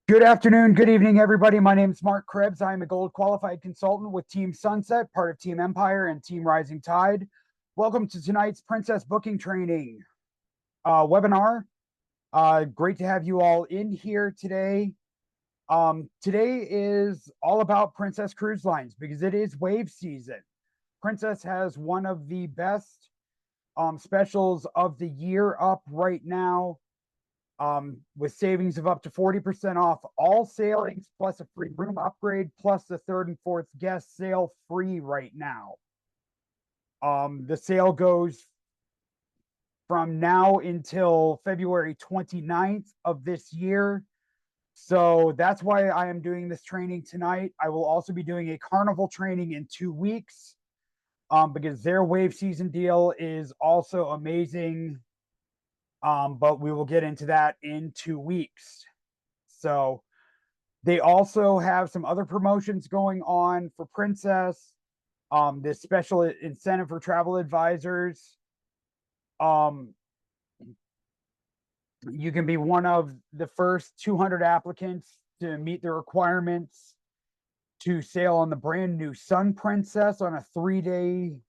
Good afternoon, good evening, everybody. My name is Mark Krebs. I'm a gold qualified consultant with Team Sunset, part of Team Empire and Team Rising Tide. Welcome to tonight's Princess Booking Training webinar. Great to have you all in here today. Today is all about Princess Cruise Lines because it is wave season. Princess has one of the best specials of the year up right now. With savings of up to 40% off all sailings, plus a free room upgrade, plus the third and fourth guest sail free right now. The sale goes from now until February 29th of this year. So that's why I am doing this training tonight. I will also be doing a carnival training in 2 weeks because their wave season deal is also amazing. But we will get into that in 2 weeks. So they also have some other promotions going on for Princess. This special incentive for travel advisors. You can be one of the first 200 applicants to meet the requirements to sail on the brand new Sun Princess on a 3-day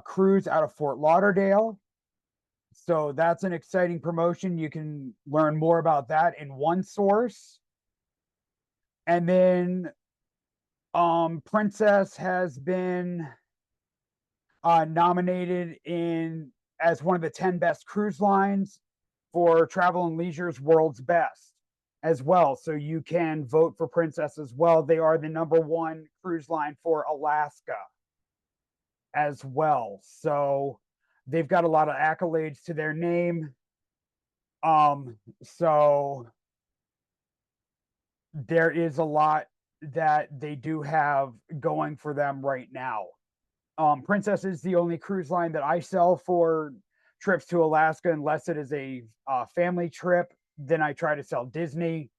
cruise out of Fort Lauderdale. So that's an exciting promotion. You can learn more about that in one source. And then Princess has been nominated as one of the 10 best cruise lines for Travel and Leisure's World's Best as well. So you can vote for Princess as well. They are the #1 cruise line for Alaska as well. So they've got a lot of accolades to their name. So there is a lot that they do have going for them right now. Princess is the only cruise line that I sell for trips to Alaska, unless it is a family trip. Then I try to sell Disney,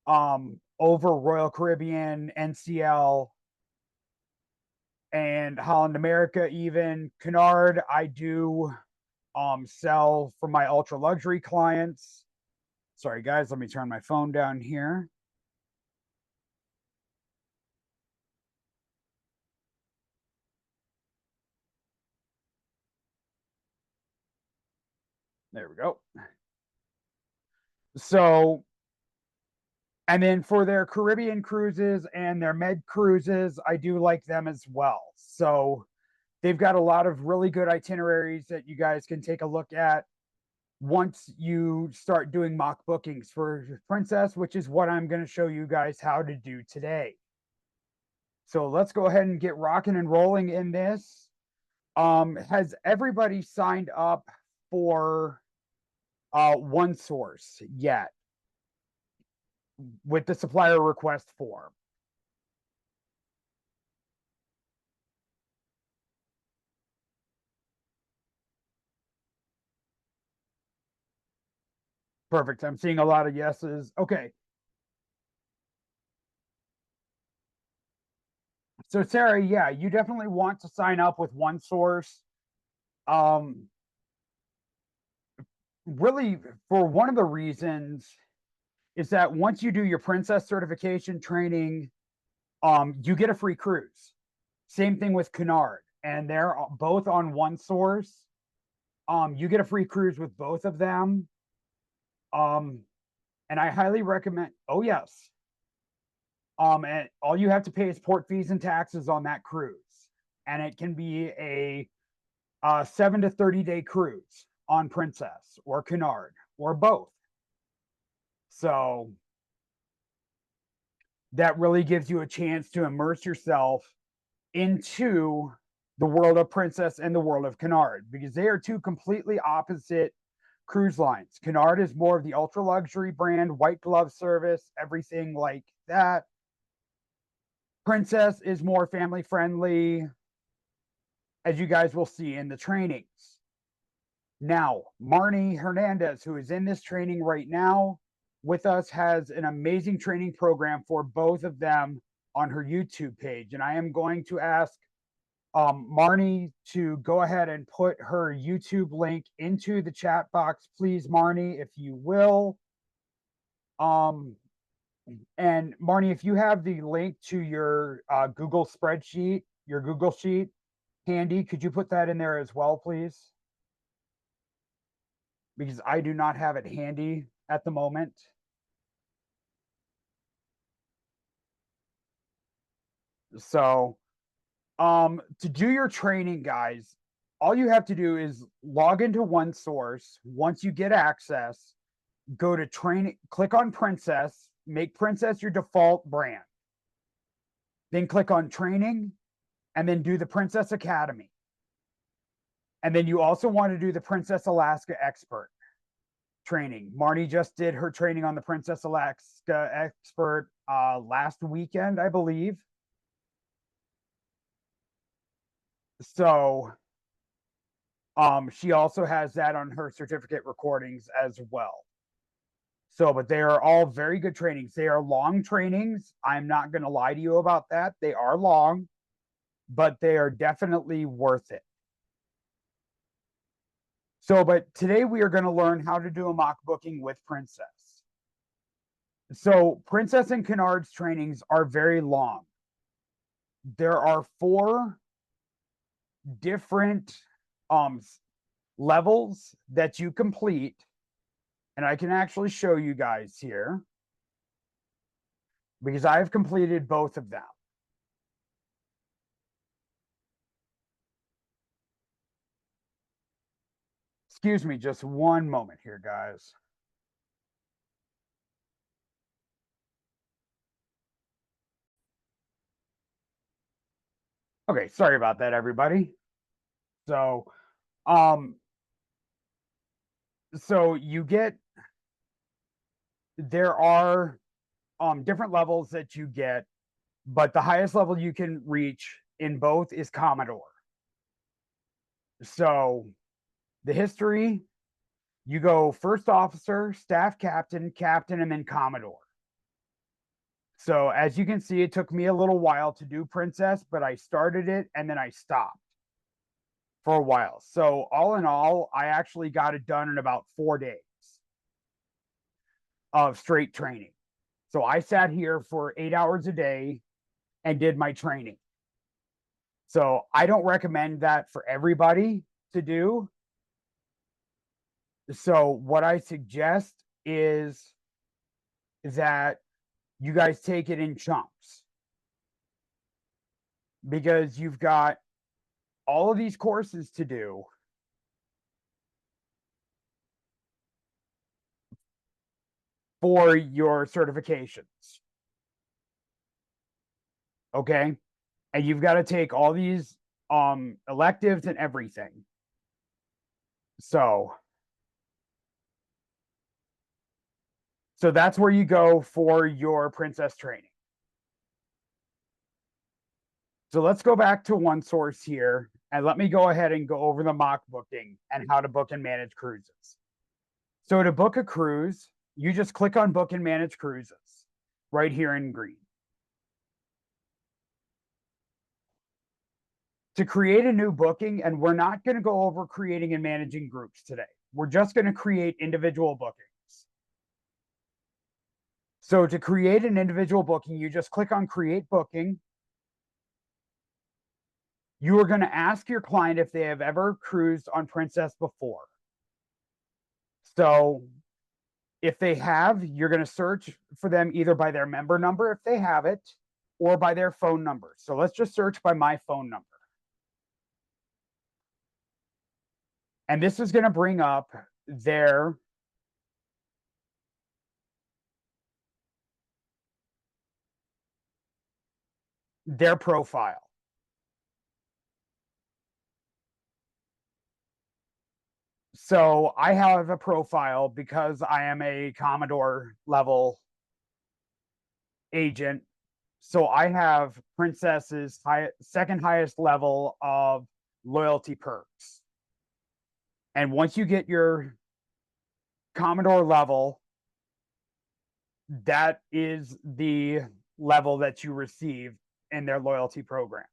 over Royal Caribbean, NCL, and Holland America. Even Cunard, I do sell for my ultra luxury clients. Sorry, guys, let me turn my phone down here. There we go. So, and then for their Caribbean cruises and their Med cruises, I do like them as well. So they've got a lot of really good itineraries that you guys can take a look at once you start doing mock bookings for Princess, which is what I'm going to show you guys how to do today. So let's go ahead and get rocking and rolling in this. Has everybody signed up for one source yet with the supplier request form? Perfect. I'm seeing a lot of yeses. Okay. So Sarah, yeah, you definitely want to sign up with one source. Um, really, for one of the reasons is that once you do your Princess certification training, you get a free cruise. Same thing with Cunard, and they're both on one source. You get a free cruise with both of them. And I highly recommend. Oh yes. And all you have to pay is port fees and taxes on that cruise, and it can be a 7 to 30-day cruise on Princess or Cunard or both. So that really gives you a chance to immerse yourself into the world of Princess and the world of Cunard, because they are two completely opposite cruise lines. Cunard is more of the ultra luxury brand, white glove service, everything like that. Princess is more family friendly, as you guys will see in the trainings. Now, Marnie Hernandez, who is in this training right now with us, has an amazing training program for both of them on her YouTube page. And I am going to ask Marnie to go ahead and put her YouTube link into the chat box, please, Marnie, if you will. And Marnie, if you have the link to your Google spreadsheet, your Google sheet handy, could you put that in there as well, please? Because I do not have it handy at the moment. So, to do your training, guys, all you have to do is log into OneSource. Once you get access, go to training, click on Princess, make Princess your default brand. Then click on training and then do the Princess Academy. And then you also want to do the Princess Alaska Expert training. Marnie just did her training on the Princess Alaska Expert last weekend, I believe. So she also has that on her certificate recordings as well. So, but they are all very good trainings. They are long trainings. I'm not going to lie to you about that. They are long, but they are definitely worth it. So, but today we are going to learn how to do a mock booking with Princess. So, Princess and Kennard's trainings are very long. There are 4 different levels that you complete, and I can actually show you guys here because I've completed both of them. Excuse me, just one moment here, guys. Okay, sorry about that, everybody. So, so you get, there are different levels that you get, but the highest level you can reach in both is Commodore. So the history, you go first officer, staff captain, captain, and then Commodore. So as you can see, it took me a little while to do Princess, but I started it and then I stopped for a while. So all in all, I actually got it done in about 4 days of straight training. So I sat here for 8 hours a day and did my training. So I don't recommend that for everybody to do. So what I suggest is that you guys take it in chunks because you've got all of these courses to do for your certifications. Okay. And you've got to take all these electives and everything. So that's where you go for your Princess training. So let's go back to OneSource here and let me go ahead and go over the mock booking and how to book and manage cruises. So to book a cruise, you just click on book and manage cruises right here in green. To create a new booking, and we're not going to go over creating and managing groups today. We're just going to create individual bookings. So to create an individual booking, you just click on create booking. You are going to ask your client if they have ever cruised on Princess before. So if they have, you're going to search for them either by their member number, if they have it, or by their phone number. So let's just search by my phone number. And this is going to bring up their profile. So I have a profile because I am a Commodore level agent. So I have Princess's second highest level of loyalty perks. And once you get your Commodore level, that is the level that you receive in their loyalty program.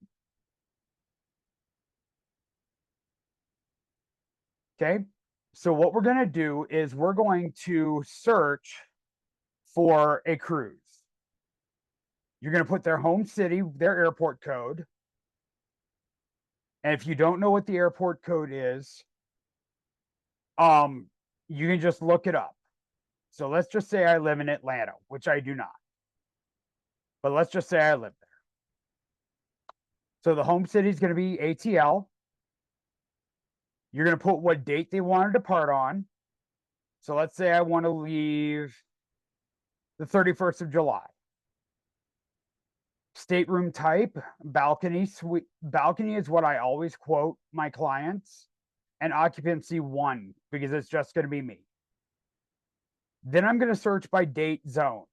Okay. So what we're going to do is we're going to search for a cruise. You're going to put their home city, their airport code. And if you don't know what the airport code is, you can just look it up. So let's just say I live in Atlanta, which I do not. But let's just say I live there. So the home city is going to be ATL. You're going to put what date they want to depart on. So let's say I want to leave the 31st of July. Stateroom type, balcony, suite. Balcony is what I always quote my clients, and occupancy 1, because it's just going to be me. Then I'm going to search by date zone.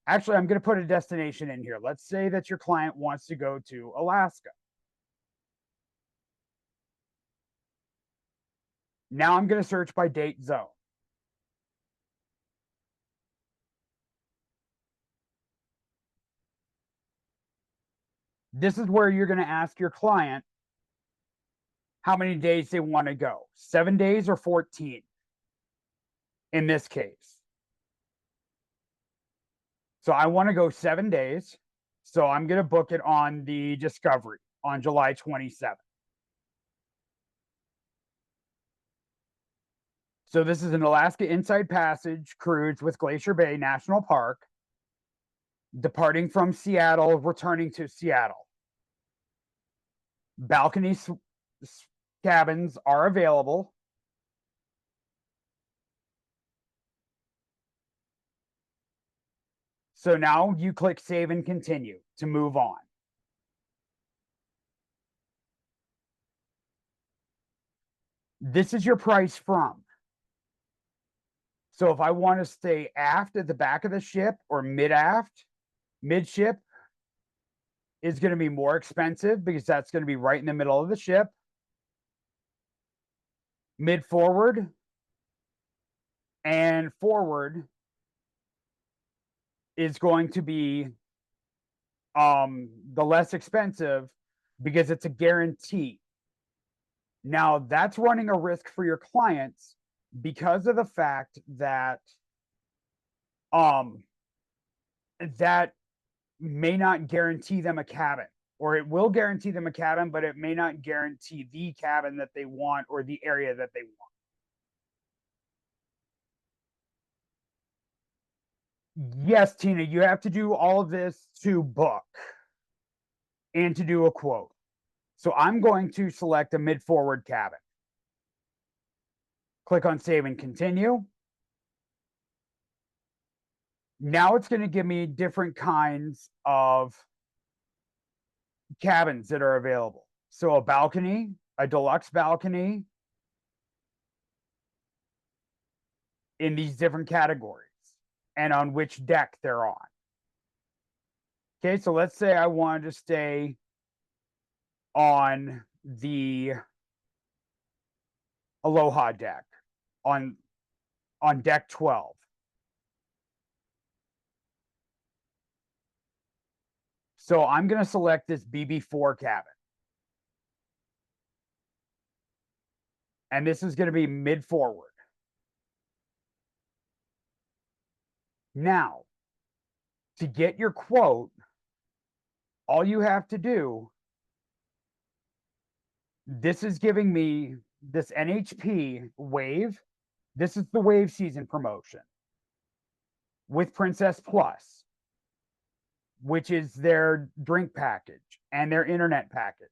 Actually, I'm going to put a destination in here. Let's say that your client wants to go to Alaska. Now I'm going to search by date zone. This is where you're going to ask your client how many days they want to go. 7 days or 14 in this case. So I want to go 7 days. So I'm going to book it on the Discovery on July 27th. So this is an Alaska Inside Passage cruise with Glacier Bay National Park, departing from Seattle, returning to Seattle. Balcony cabins are available. So now you click save and continue to move on. This is your price from. So if I want to stay aft at the back of the ship or mid-aft, midship is going to be more expensive because that's going to be right in the middle of the ship. Mid-forward and forward is going to be the less expensive because it's a guarantee. Now, that's running a risk for your clients because of the fact that that may not guarantee them a cabin, or it will guarantee them a cabin, but it may not guarantee the cabin that they want or the area that they want. Yes, Tina, you have to do all of this to book and to do a quote. So I'm going to select a mid-forward cabin. Click on save and continue. Now it's going to give me different kinds of cabins that are available. So a balcony, a deluxe balcony in these different categories and on which deck they're on. Okay, so let's say I wanted to stay on the Aloha deck on deck 12. So I'm going to select this BB4 cabin. And this is going to be mid-forward. Now, to get your quote, all you have to do, this is giving me this NHP wave. This is the wave season promotion with Princess Plus, which is their drink package and their internet package.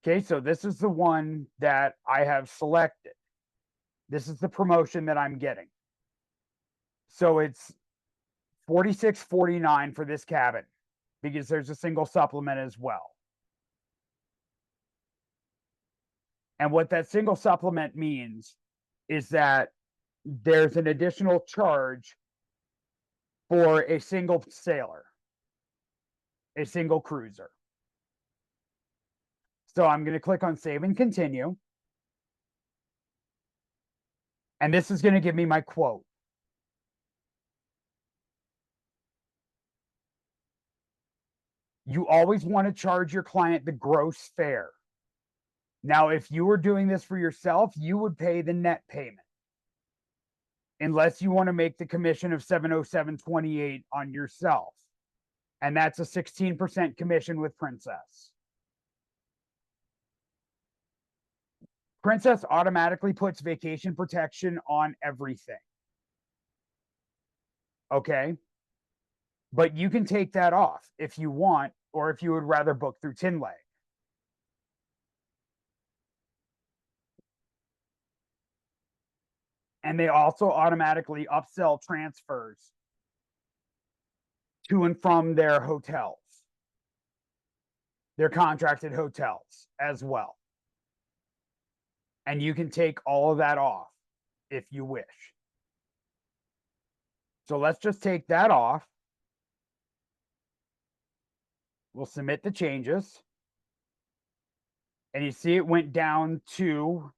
Okay, so this is the one that I have selected. This is the promotion that I'm getting. So it's $46.49 for this cabin because there's a single supplement as well. And what that single supplement means is that there's an additional charge for a single sailor, a single cruiser. So I'm going to click on save and continue. And this is going to give me my quote. You always want to charge your client the gross fare. Now, if you were doing this for yourself, you would pay the net payment. unless you want to make the commission of $707.28 on yourself. And that's a 16% commission with Princess. Princess automatically puts vacation protection on everything. Okay. But you can take that off if you want, or if you would rather book through Tinley. And they also automatically upsell transfers to and from their hotels, their contracted hotels as well. And you can take all of that off if you wish. So let's just take that off. We'll submit the changes. And you see it went down to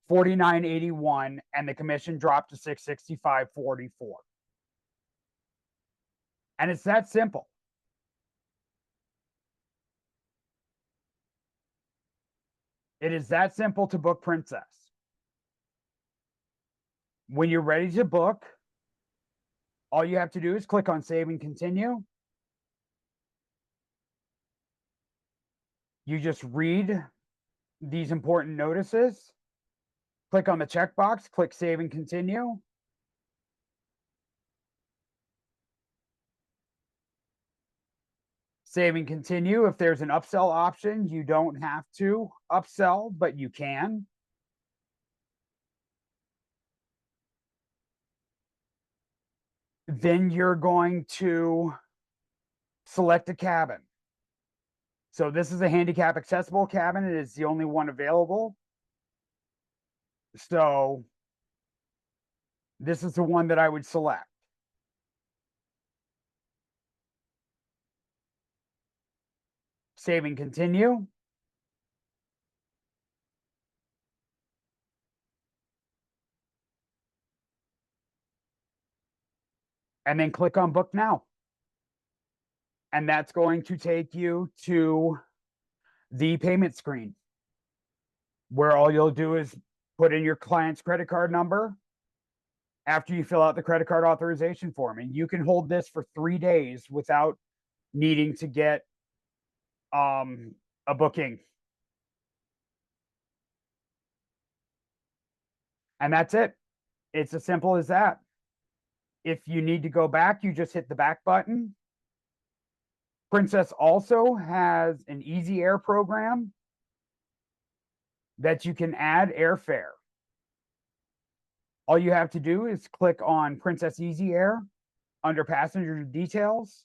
$49.81 and the commission dropped to $665.44. And it's that simple. It is that simple to book Princess. When you're ready to book, all you have to do is click on Save and Continue. You just read these important notices. Click on the checkbox, click Save and Continue. Save and Continue. If there's an upsell option, you don't have to upsell, but you can. Then you're going to select a cabin. So this is a handicap accessible cabin. It is the only one available. So this is the one that I would select. Save and Continue. And then click on Book Now. And that's going to take you to the payment screen, where all you'll do is put in your client's credit card number after you fill out the credit card authorization form. And you can hold this for 3 days without needing to get a booking. And that's it. It's as simple as that. If you need to go back, you just hit the back button. Princess also has an Easy Air program that you can add airfare. All you have to do is click on Princess Easy Air under passenger details,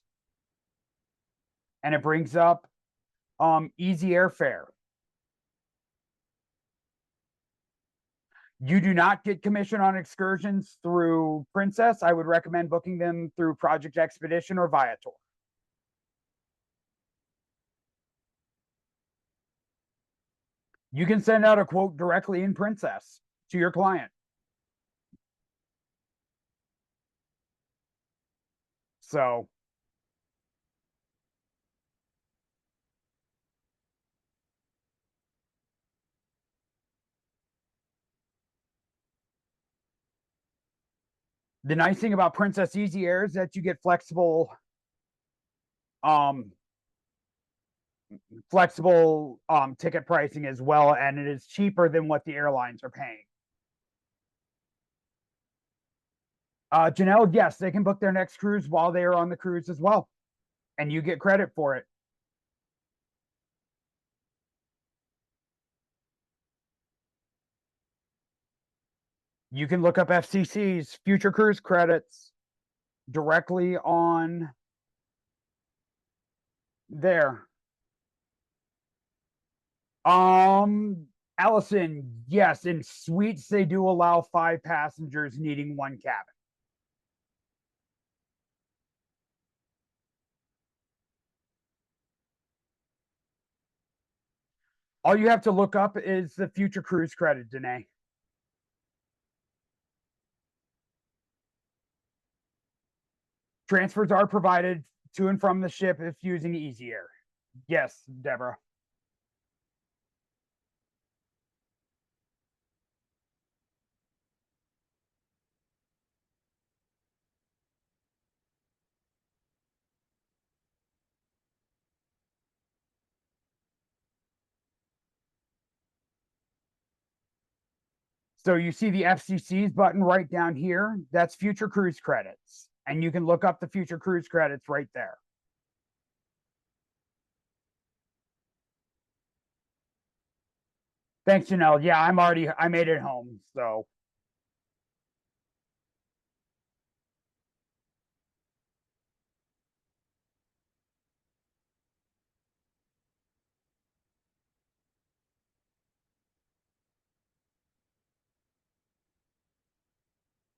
and it brings up Easy Airfare. You do not get commission on excursions through Princess. I would recommend booking them through Project Expedition or Viator. You can send out a quote directly in Princess to your client. So the nice thing about Princess Easy Air is that you get flexible ticket pricing as well, and it is cheaper than what the airlines are paying. Janelle, yes, they can book their next cruise while they are on the cruise as well, and you get credit for it. You can look up FCC's future cruise credits directly on there. Allison, yes, in suites they do allow 5 passengers needing 1 cabin. All you have to look up is the future cruise credit, Danae. Transfers are provided to and from the ship if using Easy Air. Yes, Deborah. So you see the FCC's button right down here. That's future cruise credits. And you can look up the future cruise credits right there. Thanks, Janelle. Yeah, I made it home.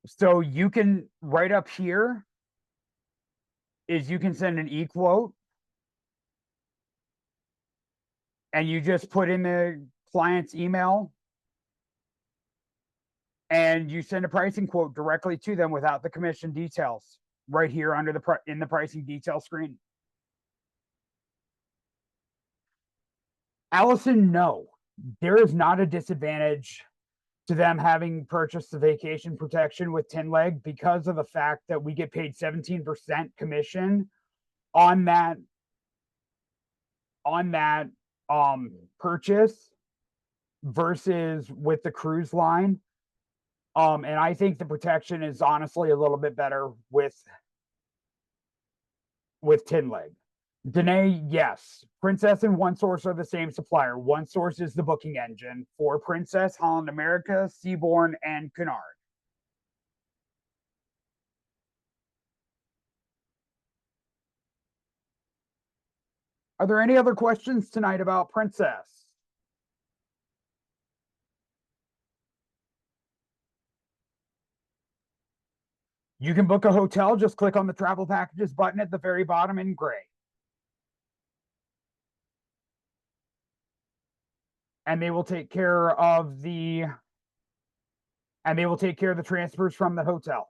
So you can, right up here, is you can send an e-quote and you just put in the client's email and you send a pricing quote directly to them without the commission details right here under in the pricing detail screen. Allison, no, there is not a disadvantage to them having purchased the vacation protection with Tinleg because of the fact that we get paid 17% commission on that on that purchase versus with the cruise line. And I think the protection is honestly a little bit better with Tinleg. Danae, yes. Princess and One Source are the same supplier. One Source is the booking engine for Princess, Holland America, Seabourn, and Cunard. Are there any other questions tonight about Princess? You can book a hotel. Just click on the travel packages button at the very bottom in gray. And they will take care of the transfers from the hotel.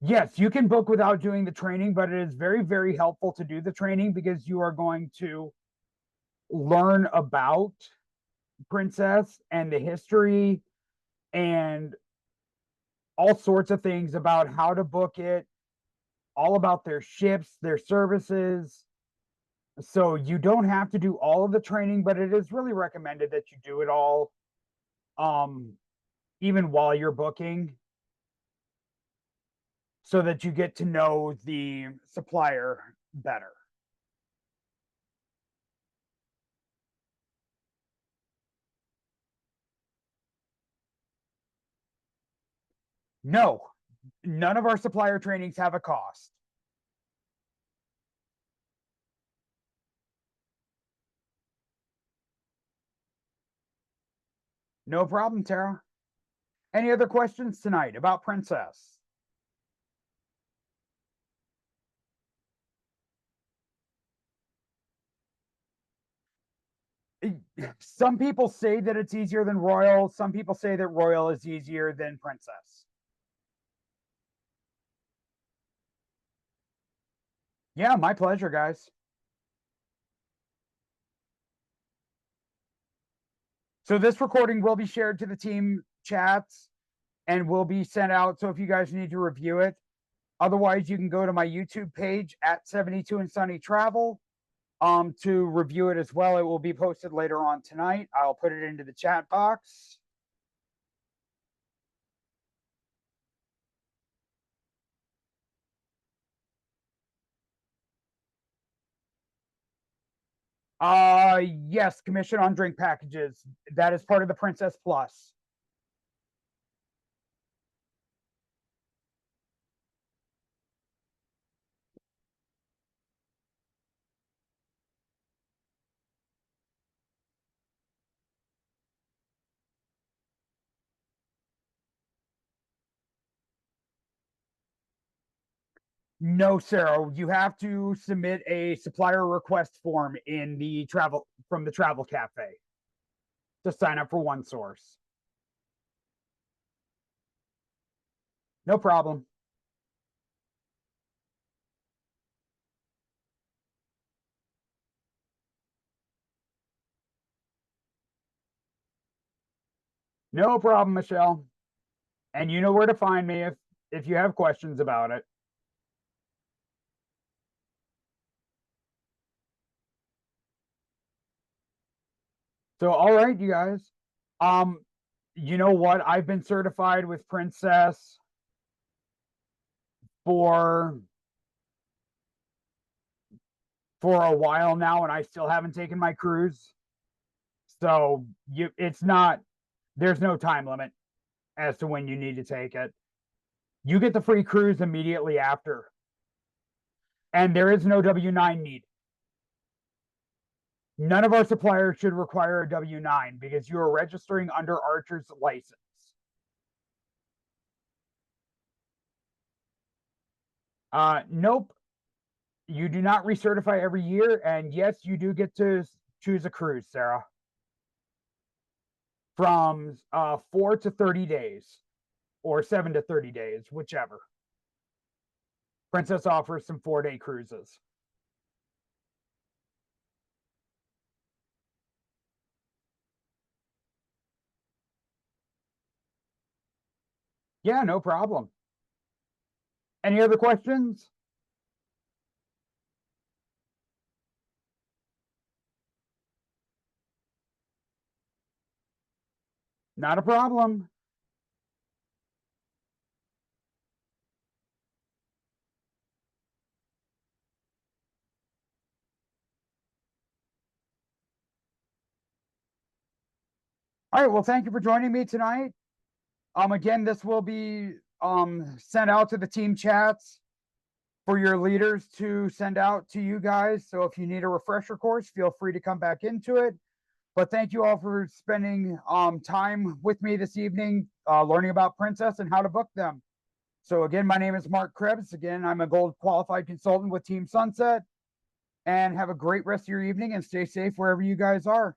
Yes, you can book without doing the training, but it is very, very helpful to do the training because you are going to learn about Princess and the history and all sorts of things about how to book it, all about their ships, their services. So you don't have to do all of the training, but it is really recommended that you do it all um even while you're booking so that you get to know the supplier better. No, none of our supplier trainings have a cost. No problem, Tara. Any other questions tonight about Princess? Some people say that it's easier than Royal. Some people say that Royal is easier than Princess. Yeah, my pleasure, guys. So this recording will be shared to the team chats and will be sent out. So if you guys need to review it, otherwise you can go to my YouTube page at 72 and Sunny Travel to review it as well. It will be posted later on tonight. I'll put it into the chat box. Yes, commission on drink packages. That is part of the Princess Plus. No, Sarah, you have to submit a supplier request form in the travel cafe to sign up for One Source. No problem. No problem, Michelle. And you know where to find me if you have questions about it. So, all right, you guys. Um, you know what? I've been certified with Princess for a while now, and I still haven't taken my cruise. So it's not. There's no time limit as to when you need to take it. You get the free cruise immediately after, and there is no W-9 need. None of our suppliers should require a W-9 because you are registering under Archer's license. Nope. You do not recertify every year, and yes, you do get to choose a cruise, Sarah. From 4 to 30 days, or 7 to 30 days, whichever. Princess offers some 4-day cruises. Yeah, no problem. Any other questions? Not a problem. All right, well, thank you for joining me tonight. Again, this will be sent out to the team chats for your leaders to send out to you guys. So if you need a refresher course, feel free to come back into it. But thank you all for spending time with me this evening, learning about Princess and how to book them. So again, my name is Mark Krebs. Again, I'm a gold qualified consultant with Team Sunset. And have a great rest of your evening and stay safe wherever you guys are.